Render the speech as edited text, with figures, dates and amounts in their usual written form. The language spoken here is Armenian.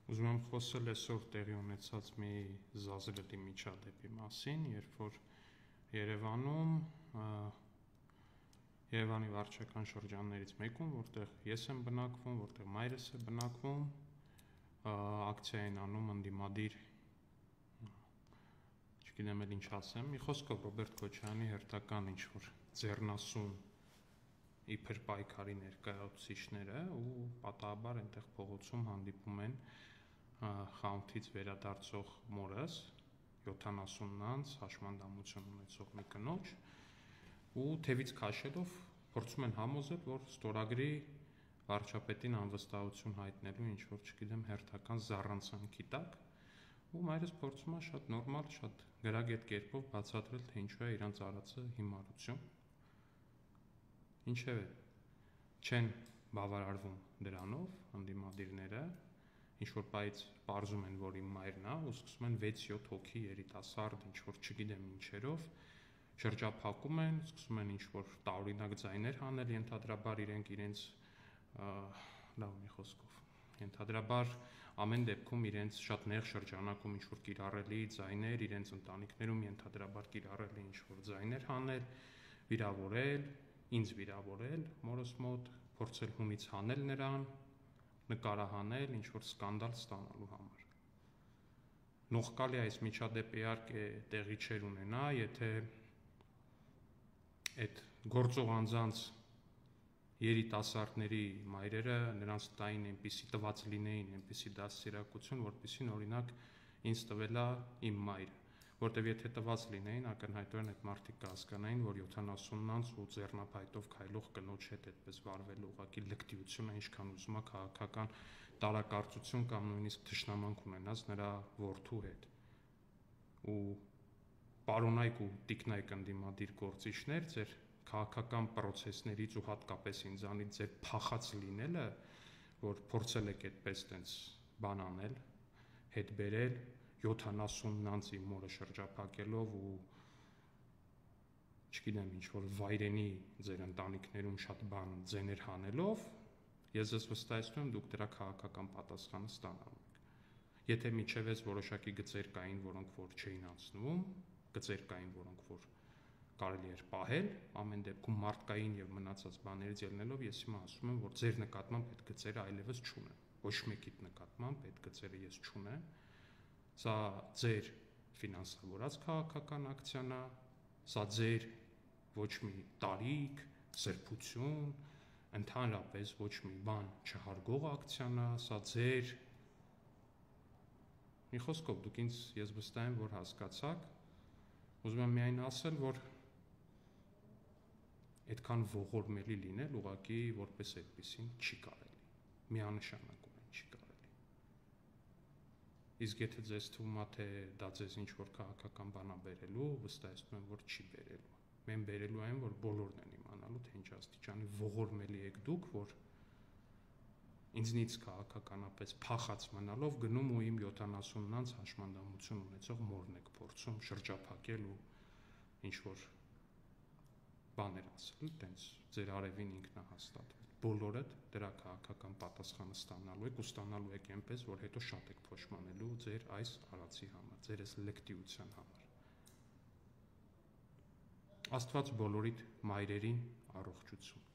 Ուզում եմ խոսել այսօր տեղի ունեցած մի զազրելի միջադեպի մասին, երբ որ Երևանի վարչական շրջաններից մեկում, որտեղ ես եմ բնակվում, որտեղ մայրս է բնակվում, ակցիա են անում ընդդիմադիր, չգիտեմ էլ ինչ ասեմ, մի խոսքով Ռոբերտ Քոչարյանի հերթական ինչ-որ ձեռնասուն իբր պայքարի ներկայացուցիչները ու պատահաբար այնտեղ փողոցում հանդիպում են խանութից վերադարձող մորս 70 անց հաշմանդամություն ունեցող մի կնոջ ու թևից քաշելով փորձում են համոզել, որ ստորագրի վարչապետին անվստահություն հայտնելու ինչ-որ, չգիտեմ, հերթական զառանցանքի տակ ու մայրս փորձում է շատ նորմալ, շատ գրագետ կերպով բացատրել, թե ինչու է իրանց արածը հիմարություն ինչևէ չեն բավարարվում դրանով ընդդիմադիրները ինչ-որ պայից պարզում են, որ իմ մայրն է ու սկսում են 6-7 հոգի երիտասարդ ինչ-որ չգիտեմ ինչերով շրջափակում են, սկսում են ինչ-որ տարօրինակ ձայներ հանել, ենթադրաբար իրենց լավ մի խոսքով ենթադրաբար ամեն դեպքում իրենց շատ նեղ շրջանակում ինչ-որ կիրառելի ձայներ, իրենց ընտանիքներում ենթադրաբար կիրառելի ինչ-որ ձայներ հանել, վիրավորել, ինձ վիրավորել, մորս մոտ փորձել հունից հանել նրան, նկարահանել, ինչ-որ սկանդալ ստանալու համար։ Նողկալի այս միջադեպը իհարկե տեղի չէր ունենա, եթե այդ գործող անձանց երիտասարդների մայրերը նրանց տային այնպիսի տված լինեին, այնպիսի դաստիարակություն, որպեսզի օրինակ ինձ տվել է իմ մայրը, որտեվ եթե տված լինեին, ակնհայտորեն այդ մարդիկ կհասկանային, որ 70 անց ու ձեռնափայտով քայլող կնոջ հետ այդպես վարվելու ուղղակի լկտիությունը ինչքան ուզում է քաղաքական տարակարծություն կամ նույնիսկ թշնամանք ունենաց նրա որդու հետ։ Ու պարոնայք ու տիկնայք ընդդիմադիր գործիչներ, ձեր քաղաքական պրոցեսներից ու հատկապես ինձանից ձեր փախած լինելը, որ փորձել եք այդպես տենց բան անել, հետ բերել 70 անց իմ մորը շրջափակելով ու չգիտեմ ինչ-որ վայրենի ձեր ընտանիքներում շատ բան ձեներ հանելով, ես ձեզ վստահեցնում եմ, դուք դրա քաղաքական պատասխանը ստանալու եք։ Եթե միջև այս որոշակի գծեր կային, որոնք որ չէին անցնում, գծեր կային, որոնք որ կարելի էր պահել, ամեն դեպքում մարդկային եւ մնացած բաներից ելնելով ես հիմա ասում եմ, որ ձեր նկատմամբ այդ գծերը այլևս չունեն։ Ոչ մեկիդ նկատմամբ այդ գծերը ես չունեմ։ Սա ձեր ֆինանսավորած քաղաքական ակցիան է, սա ձեր ոչ մի տարիք, սրբություն, ընդհանրապես ոչ մի բան չհարգող ակցիան է, սա ձեր մի խոսքով դուք ինձ ես վստահ եմ, որ հասկացաք, ուզում եմ միայն ասել, որ այդքան ողորմելի լինել ուղղակի որպես այդպեսին չի կարելի, միանշանակորեն չի կարելի։ Իսկ եթե ձեզ թվում է, թե դա ձեզ ինչ-որ քաղաքական բան է բերելու, վստահեցնում եմ, որ չի բերելու։ Մեն բերելու այն, որ բոլորն են իմանալու, թե ինչ աստիճանի ողորմելի եք դուք, որ ինձնից քաղաքականապես փախած մնալով գնում ու իմ 70 անց հաշմանդամություն ունեցող մորն եք փորձում շրջափակել ու ինչ-որ բաներ ասել, տենց ձեր արևին ինքնահաստատվել։ Բոլորդ դրա քաղաքական պատասխանը ստանալու եք ու ստանալու եք այնպես, որ հետո շատ եք փոշմանելու ձեր այս արածի համար, ձեր այս լկտիության համար։ Աստված բոլորիդ մայրերին առողջություն։